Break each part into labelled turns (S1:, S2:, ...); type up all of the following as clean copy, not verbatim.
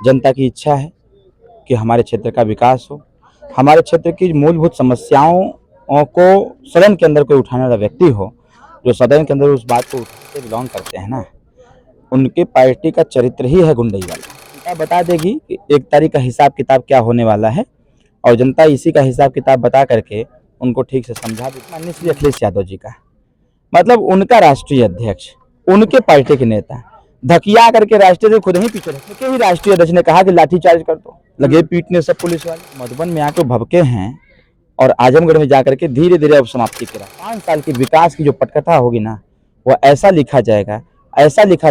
S1: जनता की इच्छा है कि हमारे क्षेत्र का विकास हो। हमारे क्षेत्र की मूलभूत समस्याओं को सदन के अंदर कोई उठाने वाला व्यक्ति हो, जो सदन के अंदर उस बात को उठाते बिलोंग करते हैं ना, उनकी पार्टी का चरित्र ही है गुंडई वाला। जनता बता देगी कि 1 तारीख का हिसाब किताब क्या होने वाला है, और जनता इसी का हिसाब किताब बता करके उनको ठीक से समझा देगी। माननीय श्री अखिलेश यादव जी का मतलब उनका राष्ट्रीय अध्यक्ष, उनके पार्टी के नेता धकिया करके राष्ट्रीय से खुद ही पीछे रखे के ही राष्ट्रीय अध्यक्ष ने कहा कि लाठीचार्ज कर दो, लगे पीटने सब पुलिस वाले। मधुबन में आके भभके हैं और आजमगढ़ में जाकर के धीरे धीरे अब समाप्ति करा। 5 साल की विकास की जो पटकथा होगी ना, वह ऐसा लिखा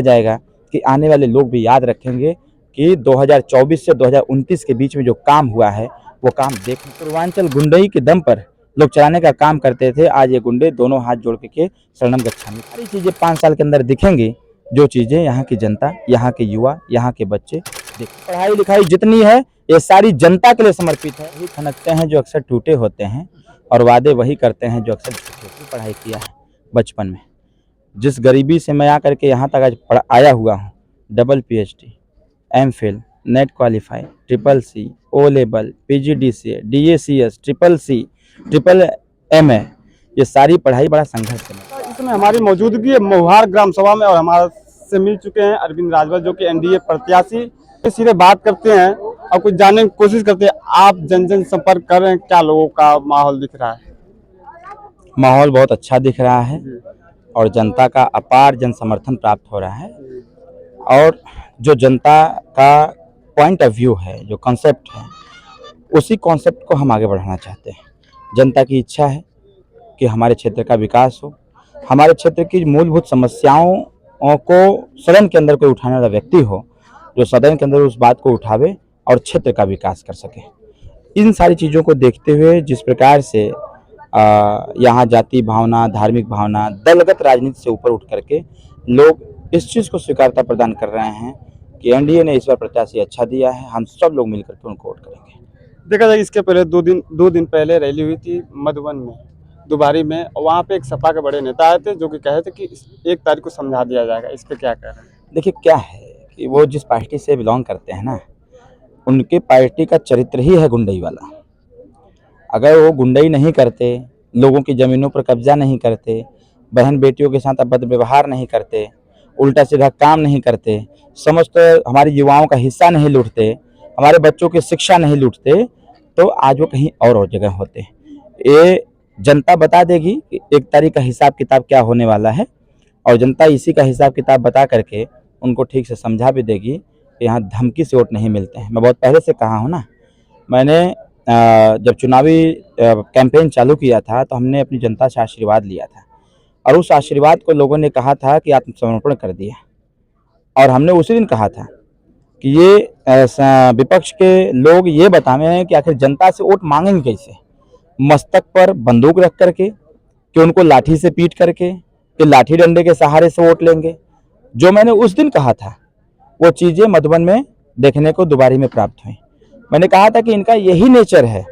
S1: जाएगा कि आने वाले लोग भी याद रखेंगे कि 2024 से 2029 के बीच में जो काम हुआ है वो काम देख। पूर्वांचल गुंडई के दम पर लोग चलाने का काम करते थे, आज ये गुंडे दोनों हाथ जोड़ के शरणम गच्छामि। सारी चीजें 5 साल के अंदर दिखेंगी, जो चीजें यहाँ की जनता, यहाँ के युवा, यहाँ के बच्चे देख। पढ़ाई लिखाई जितनी है ये सारी जनता के लिए समर्पित है। वही खनकते हैं जो अक्सर टूटे होते हैं, और वादे वही करते हैं जो अक्सर झूठे। पढ़ाई किया है बचपन में, जिस गरीबी से मैं आकर के यहाँ तक आज आया हुआ हूँ, double PhD, MPhil, net qualify, CCC, O level, PGDCA, DACS, CCC, MA, ये सारी पढ़ाई बड़ा संघर्ष है।
S2: इसमें हमारी मौजूदगी है महुआर ग्राम सभा में, और हमारे से मिल चुके हैं अरविंद राजभर जो कि NDA प्रत्याशी। सीधे बात करते हैं और कुछ जानने की कोशिश करते हैं। आप जन संपर्क कर रहे हैं, क्या लोगों का माहौल दिख रहा है?
S1: माहौल बहुत अच्छा दिख रहा है और जनता का अपार जन समर्थन प्राप्त हो रहा है, और जो जनता का पॉइंट ऑफ व्यू है, जो कॉन्सेप्ट है, उसी कॉन्सेप्ट को हम आगे बढ़ाना चाहते हैं। जनता की इच्छा है कि हमारे क्षेत्र का विकास हो। हमारे क्षेत्र की मूलभूत समस्याओं को सदन के अंदर कोई उठाने वाला व्यक्ति हो, जो सदन के अंदर उस बात को उठावे और क्षेत्र का विकास कर सके। इन सारी चीज़ों को देखते हुए जिस प्रकार से यहाँ जाति भावना, धार्मिक भावना, दलगत राजनीति से ऊपर उठ करके लोग इस चीज़ को स्वीकारता प्रदान कर रहे हैं कि NDA ने इस बार प्रत्याशी अच्छा दिया है, हम सब लोग मिलकर के उनको वोट करेंगे।
S2: देखा जाए इसके पहले दो दिन पहले रैली हुई थी मधुबन में, दुबारी में, वहाँ पे एक सपा के बड़े नेता आए थे जो कि कहे थे कि 1 तारीख को समझा दिया जाएगा। इस पे क्या कह रहे हैं?
S1: देखिए क्या है कि वो जिस पार्टी से बिलोंग करते हैं ना, उनके पार्टी का चरित्र ही है गुंडई वाला। अगर वो गुंडई नहीं करते, लोगों की ज़मीनों पर कब्जा नहीं करते, बहन बेटियों के साथ अभद्र व्यवहार नहीं करते, उल्टा सीधा काम नहीं करते, समस्त हमारे युवाओं का हिस्सा नहीं लूटते, हमारे बच्चों की शिक्षा नहीं लूटते, तो आज वो कहीं और जगह होते। ये जनता बता देगी कि 1 तारीख का हिसाब किताब क्या होने वाला है, और जनता इसी का हिसाब किताब बता करके उनको ठीक से समझा भी देगी कि यहाँ धमकी से वोट नहीं मिलते हैं। मैं बहुत पहले से कहा हूँ ना, मैंने जब चुनावी कैंपेन चालू किया था तो हमने अपनी जनता से आशीर्वाद लिया था, और उस आशीर्वाद को लोगों ने कहा था कि आत्मसमर्पण कर दिया, और हमने उसी दिन कहा था कि ये विपक्ष के लोग ये बतावें कि आखिर जनता से वोट मांगेंगे कैसे, मस्तक पर बंदूक रख करके, कि उनको लाठी से पीट करके, कि लाठी डंडे के सहारे से वोट लेंगे। जो मैंने उस दिन कहा था वो चीज़ें मधुबन में देखने को दोबारी में प्राप्त हुई। मैंने कहा था कि इनका यही नेचर है,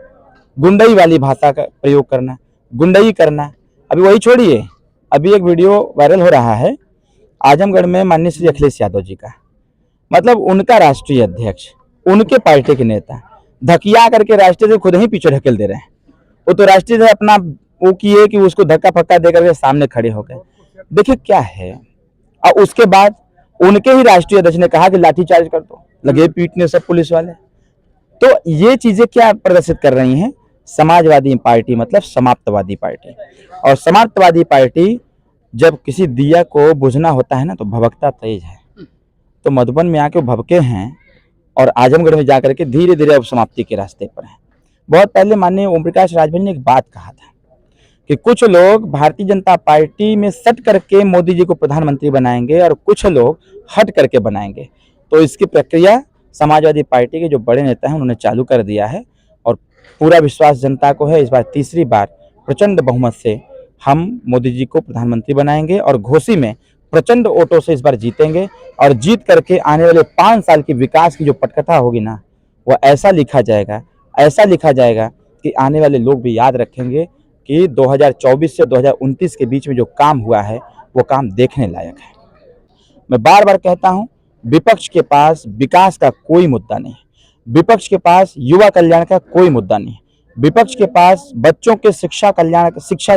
S1: गुंडई वाली भाषा का प्रयोग करना, गुंडई करना। अभी वही छोड़िए, अभी एक वीडियो वायरल हो रहा है आजमगढ़ में माननीय श्री अखिलेश यादव जी का, मतलब उनका राष्ट्रीय अध्यक्ष, उनके पार्टी के नेता धकिया करके राष्ट्रीय से खुद ही पीछे ढकेल दे रहे हैं। वो तो राष्ट्रीय से अपना वो किए कि उसको धक्का फक्का दे करके सामने खड़े हो गए। देखिए क्या है, और उसके बाद उनके ही राष्ट्रीय अध्यक्ष ने कहा कि लाठीचार्ज कर दो, लगे पीटने सब पुलिस वाले। तो ये चीजें क्या प्रदर्शित कर रही हैं? समाजवादी पार्टी मतलब समाप्तवादी पार्टी, और समाप्तवादी पार्टी जब किसी दिया को बुझना होता है ना तो भभकता तेज है। तो मधुबन में आके भभके हैं और आजमगढ़ में जाकर के धीरे धीरे अब समाप्ति के रास्ते पर हैं। बहुत पहले माननीय ओम प्रकाश राजभर ने एक बात कहा था कि कुछ लोग भारतीय जनता पार्टी में सट करके मोदी जी को प्रधानमंत्री बनाएंगे और कुछ लोग हट करके बनाएंगे। तो इसकी प्रक्रिया समाजवादी पार्टी के जो बड़े नेता हैं उन्होंने चालू कर दिया है, और पूरा विश्वास जनता को है इस बार तीसरी बार प्रचंड बहुमत से हम मोदी जी को प्रधानमंत्री बनाएंगे, और घोसी में प्रचंड वोटों से इस बार जीतेंगे, और जीत करके आने वाले 5 साल की विकास की जो पटकथा होगी ना, वह ऐसा लिखा जाएगा कि आने वाले लोग भी याद रखेंगे कि 2024 से 2029 के बीच में जो काम हुआ है वो काम देखने लायक है। मैं बार बार कहता हूं, विपक्ष के पास विकास का कोई मुद्दा नहीं है, विपक्ष के पास युवा कल्याण का कोई मुद्दा नहीं है, विपक्ष के पास बच्चों के शिक्षा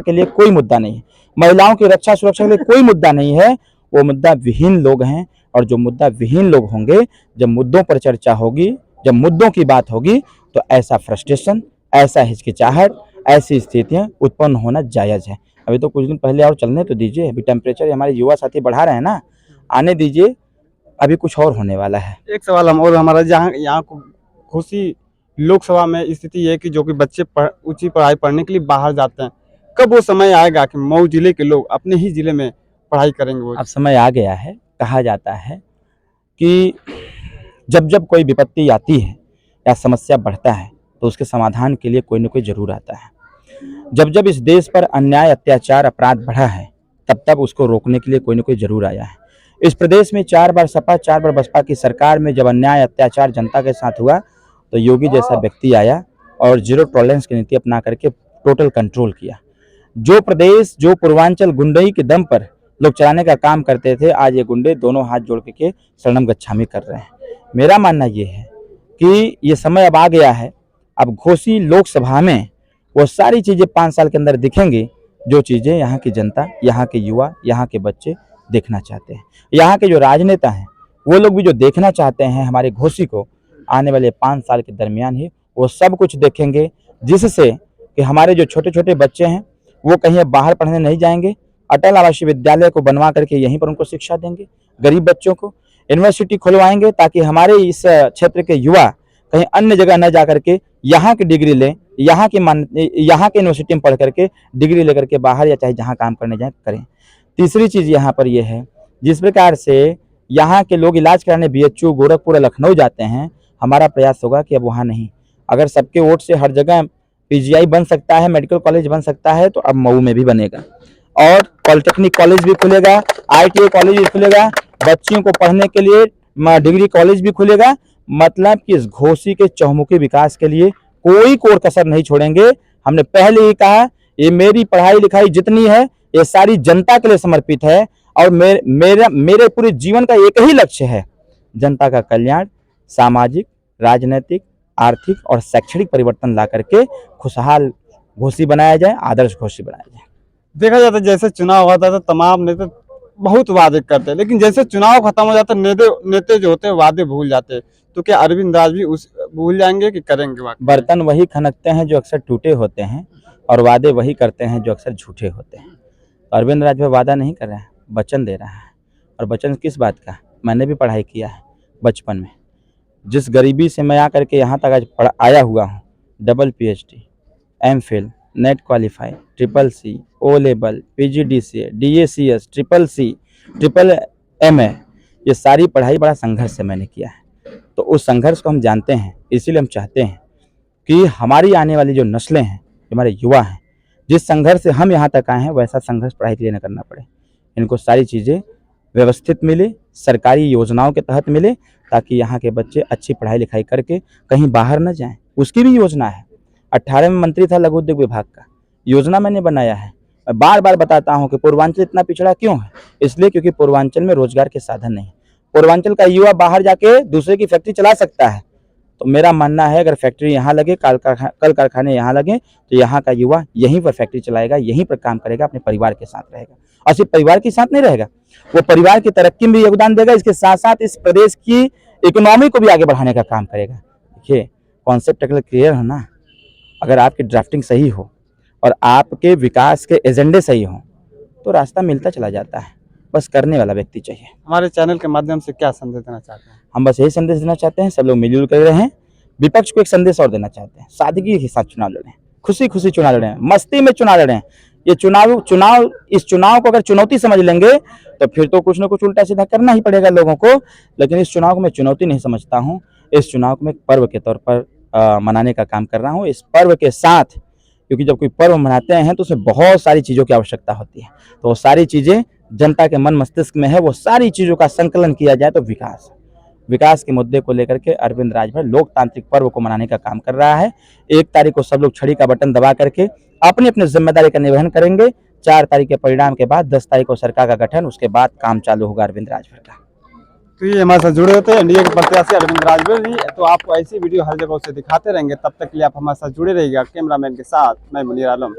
S1: के लिए कोई मुद्दा नहीं है, महिलाओं की रक्षा सुरक्षा के लिए कोई मुद्दा नहीं है। वो मुद्दा विहीन लोग हैं। और जो मुद्दा विहीन लोग होंगे, जब मुद्दों पर चर्चा होगी, जब मुद्दों की बात होगी, तो ऐसा फ्रस्ट्रेशन, ऐसा हिचकिचाहट, ऐसी स्थितियां उत्पन्न होना जायज़ है। अभी तो कुछ दिन पहले और चलने तो दीजिए, अभी टेम्परेचर हमारे युवा साथी बढ़ा रहे हैं ना, आने दीजिए, अभी कुछ और होने वाला है।
S2: एक सवाल हम और हमारा जहाँ यहाँ को घोसी लोकसभा में स्थिति ये है कि जो कि बच्चे ऊंची पढ़ाई पढ़ने के लिए बाहर जाते हैं, कब वो समय आएगा कि मऊ जिले के लोग अपने ही जिले में पढ़ाई करेंगे? वो
S1: अब समय आ गया है। कहा जाता है कि जब जब कोई विपत्ति आती है या समस्या बढ़ता है, तो उसके समाधान के लिए कोई न कोई जरूर आता है। जब जब इस देश पर अन्याय, अत्याचार, अपराध बढ़ा है, तब तब उसको रोकने के लिए कोई न कोई जरूर आया है। इस प्रदेश में 4 बार सपा, 4 बार बसपा की सरकार में जब अन्याय, अत्याचार जनता के साथ हुआ, तो योगी जैसा व्यक्ति आया और जीरो टॉलरेंस की नीति अपना करके टोटल कंट्रोल किया। जो प्रदेश, जो पूर्वांचल गुंडई के दम पर लोग चलाने का काम करते थे, आज ये गुंडे दोनों हाथ जोड़ के शरणम गच्छामी कर रहे हैं। मेरा मानना ये है कि ये समय अब आ गया है। अब घोसी लोकसभा में वो सारी चीज़ें 5 साल के अंदर दिखेंगी, जो चीज़ें यहाँ की जनता, यहाँ के युवा, यहाँ के बच्चे देखना चाहते हैं। यहाँ के जो राजनेता हैं, वो लोग भी जो देखना चाहते हैं हमारे घोसी को, आने वाले 5 साल के दरमियान ही वो सब कुछ देखेंगे, जिससे कि हमारे जो छोटे छोटे बच्चे हैं वो कहीं बाहर पढ़ने नहीं जाएंगे। अटल आवासीय विद्यालय को बनवा करके यहीं पर उनको शिक्षा देंगे। गरीब बच्चों को यूनिवर्सिटी खुलवाएंगे, ताकि हमारे इस क्षेत्र के युवा कहीं अन्य जगह न जा करके यहाँ की डिग्री लें, यहाँ के यूनिवर्सिटी में पढ़ करके डिग्री लेकर के बाहर या चाहे जहाँ काम करने जाए करें। तीसरी चीज़ यहाँ पर यह है, जिस प्रकार से यहाँ के लोग इलाज कराने BHU, गोरखपुर, लखनऊ जाते हैं, हमारा प्रयास होगा कि अब वहाँ नहीं। अगर सबके वोट से हर जगह PGI बन सकता है, मेडिकल कॉलेज बन सकता है, तो अब मऊ में भी बनेगा और पॉलिटेक्निक कॉलेज भी खुलेगा, ITI कॉलेज भी खुलेगा, बच्चियों को पढ़ने के लिए डिग्री कॉलेज भी खुलेगा। मतलब कि इस घोसी के चहुमुखी विकास के लिए कोई कोर कसर नहीं छोड़ेंगे। हमने पहले ही कहा, ये मेरी पढ़ाई लिखाई जितनी है, ये सारी जनता के लिए समर्पित है और मेरे पूरे जीवन का एक ही लक्ष्य है, जनता का कल्याण, सामाजिक, राजनीतिक, आर्थिक और शैक्षणिक परिवर्तन ला करके खुशहाल घोसी बनाया जाए, आदर्श घोसी बनाया जाए।
S2: देखा जाता है जैसे चुनाव होता था, तमाम नेता बहुत वादे करते हैं, लेकिन जैसे चुनाव खत्म हो जाता है, नेते जो होते हैं वादे भूल जाते हैं। तो क्या अरविंद राज भी उस भूल जाएंगे कि करेंगे?
S1: बर्तन वही खनकते हैं जो अक्सर टूटे होते हैं, और वादे वही करते हैं जो अक्सर झूठे होते हैं। अरविंद राज वादा नहीं कर रहा है, वचन दे रहा है। और वचन किस बात का? मैंने भी पढ़ाई किया है बचपन में। जिस गरीबी से मैं आकर के यहाँ तक आज आया हुआ हूँ, double PhD, MPhil, net qualify, CCC, O level, PGDCA, DACS, CCC, MA, ये सारी पढ़ाई बड़ा संघर्ष से मैंने किया है। तो उस संघर्ष को हम जानते हैं, इसीलिए हम चाहते हैं कि हमारी आने वाली जो नस्लें हैं, हमारे युवा हैं, जिस संघर्ष से हम यहाँ तक आए हैं, वैसा संघर्ष पढ़ाई के लिए न करना पड़े। इनको सारी चीज़ें व्यवस्थित मिले, सरकारी योजनाओं के तहत मिले, ताकि यहाँ के बच्चे अच्छी पढ़ाई लिखाई करके कहीं बाहर न जाएं। उसकी भी योजना है। 18 में मंत्री था लघु उद्योग विभाग का, योजना मैंने बनाया है। मैं बार बार बताता हूँ कि पूर्वांचल इतना पिछड़ा क्यों है, इसलिए क्योंकि पूर्वांचल में रोजगार के साधन नहीं। पूर्वांचल का युवा बाहर जाके दूसरे की फैक्ट्री चला सकता है। तो मेरा मानना है, अगर फैक्ट्री यहाँ लगे, कल कारखाने यहाँ लगे, तो यहाँ का युवा यहीं पर फैक्ट्री चलाएगा, यहीं पर काम करेगा, अपने परिवार के साथ रहेगा। और सिर्फ परिवार के साथ नहीं रहेगा, वो परिवार की तरक्की में भी योगदान देगा, इसके साथ साथ इस प्रदेश की इकोनॉमी को भी आगे बढ़ाने का काम करेगा। देखिए, कॉन्सेप्ट अगर क्लियर हो ना, अगर आपकी ड्राफ्टिंग सही हो और आपके विकास के एजेंडे सही हो, तो रास्ता मिलता चला जाता है। बस करने वाला व्यक्ति चाहिए।
S2: हमारे चैनल के माध्यम से क्या संदेश देना चाहते हैं?
S1: हम बस यही संदेश देना चाहते हैं, सब लोग मिलजुल कर रहे हैं। विपक्ष को एक संदेश और देना चाहते हैं, सादगी के साथ चुनाव लड़ें, खुशी खुशी चुनाव लड़ें, मस्ती में चुनाव लड़ें। ये इस चुनाव को अगर चुनौती समझ लेंगे, तो फिर तो कुछ न कुछ उल्टा सीधा करना ही पड़ेगा लोगों को। लेकिन इस चुनाव को मैं चुनौती नहीं समझता हूँ, इस चुनाव को मैं पर्व के तौर पर मनाने का काम कर रहा हूँ। इस पर्व के साथ, क्योंकि जब कोई पर्व मनाते हैं तो उसमें बहुत सारी चीज़ों की आवश्यकता होती है, तो वो सारी चीज़ें जनता के मन मस्तिष्क में है, वो सारी चीज़ों का संकलन किया जाए तो विकास के मुद्दे को लेकर के अरविंद राजभर लोकतांत्रिक पर्व को मनाने का काम कर रहा है। 1 तारीख को सब लोग छड़ी का बटन दबा करके अपनी अपनी जिम्मेदारी का निर्वहन करेंगे। 4 तारीख के परिणाम के बाद 10 तारीख को सरकार का गठन, उसके बाद काम चालू होगा अरविंद राजभर का।
S2: तो ये हमारे साथ जुड़े होते हैं एनडीए के प्रत्याशी अरविंद राजभर जी। तो आपको ऐसी वीडियो हर जगह से दिखाते रहेंगे, तब तक के लिए आप हमारे साथ जुड़े रहिएगा। कैमरामैन के साथ मैं मुनीर आलम।